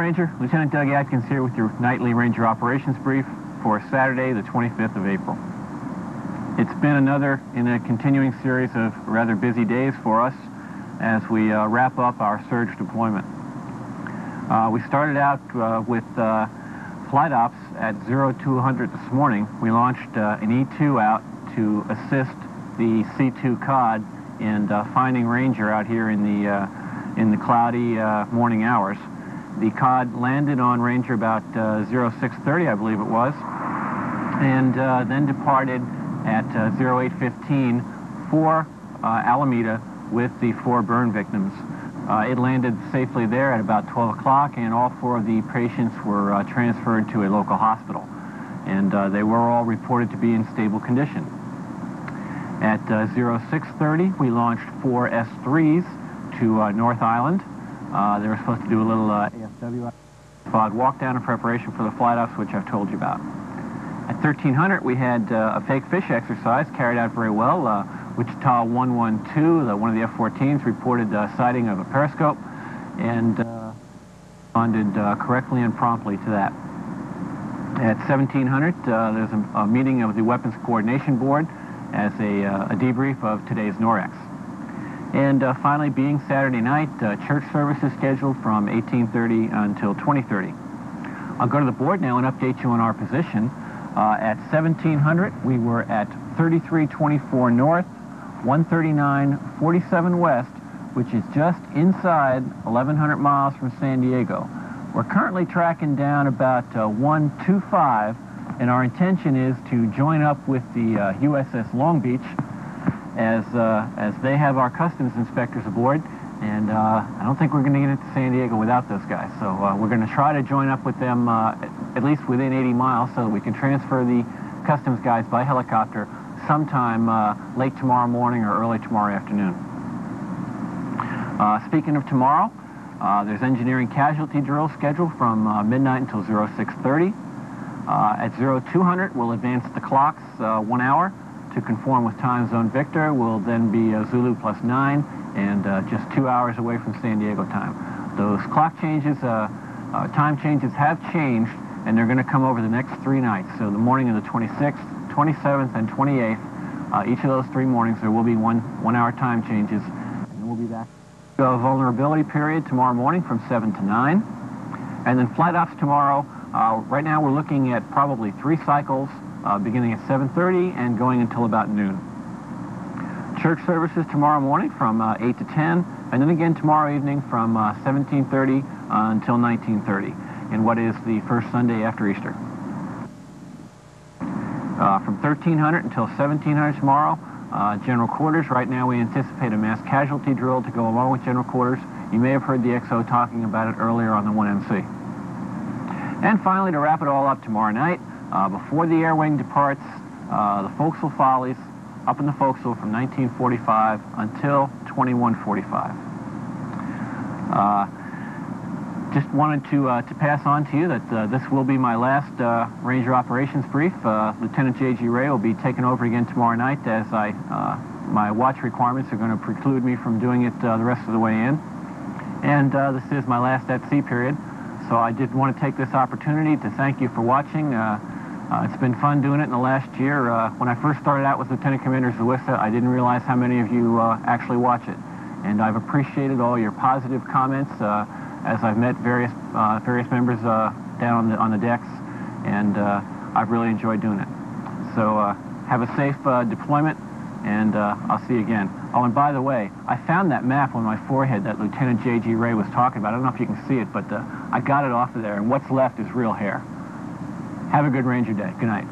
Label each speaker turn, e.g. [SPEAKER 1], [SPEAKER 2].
[SPEAKER 1] Ranger. Lieutenant Doug Atkins here with your nightly Ranger Operations Brief for Saturday, the 25th of April. It's been another in a continuing series of rather busy days for us as we wrap up our surge deployment. We started out with flight ops at 0200 this morning. We launched an E-2 out to assist the C-2 COD in finding Ranger out here in the cloudy morning hours. The COD landed on Ranger about 0630, I believe it was, and then departed at 0815 for Alameda with the 4 burn victims. It landed safely there at about 12 o'clock, and all 4 of the patients were transferred to a local hospital, and they were all reported to be in stable condition. At 0630, we launched 4 S3s to North Island. They were supposed to do a little AFW fog walk down in preparation for the flight ops, which I've told you about. At 1300, we had a fake fish exercise carried out very well. Wichita 112, one of the F-14s, reported sighting of a periscope and responded correctly and promptly to that. At 1700, there's a meeting of the Weapons Coordination Board as a debrief of today's NORAX. And finally, being Saturday night, church service is scheduled from 1830 until 2030. I'll go to the board now and update you on our position. At 1700, we were at 3324 north, 139.47 west, which is just inside 1,100 miles from San Diego. We're currently tracking down about 125, and our intention is to join up with the USS Long Beach as they have our customs inspectors aboard, and I don't think we're going to get into San Diego without those guys. So we're going to try to join up with them at least within 80 miles so that we can transfer the customs guys by helicopter sometime late tomorrow morning or early tomorrow afternoon. Speaking of tomorrow, there's engineering casualty drill scheduled from midnight until 0630. At 0200, we'll advance the clocks 1 hour to conform with time zone Victor. Will then be Zulu +9 and just 2 hours away from San Diego time. Those clock changes, time changes have changed, and they're going to come over the next 3 nights. So the morning of the 26th, 27th, and 28th, each of those 3 mornings there will be one hour time changes, and then we'll be back. A vulnerability period tomorrow morning from 7 to 9, and then flight ops tomorrow. Right now we're looking at probably 3 cycles beginning at 7:30 and going until about noon. Church services tomorrow morning from 8 to 10, and then again tomorrow evening from 17:30 until 19:30, in what is the first Sunday after Easter. From 1300 until 1700 tomorrow, general quarters. Right now we anticipate a mass casualty drill to go along with general quarters. You may have heard the XO talking about it earlier on the 1MC. And finally, to wrap it all up tomorrow night, before the air wing departs, the Forecastle Follies up in the forecastle from 1945 until 2145. Just wanted to pass on to you that this will be my last Ranger Operations Brief. Lieutenant J.G. Ray will be taking over again tomorrow night, as my watch requirements are going to preclude me from doing it the rest of the way in. And this is my last at sea period, so I did want to take this opportunity to thank you for watching. It's been fun doing it in the last year. When I first started out with Lieutenant Commander Zawissa, I didn't realize how many of you actually watch it. And I've appreciated all your positive comments as I've met various members down on the decks, and I've really enjoyed doing it. So have a safe deployment, and I'll see you again. Oh, and by the way, I found that map on my forehead that Lieutenant J.G. Ray was talking about. I don't know if you can see it, but I got it off of there, and what's left is real hair. Have a good Ranger day. Good night.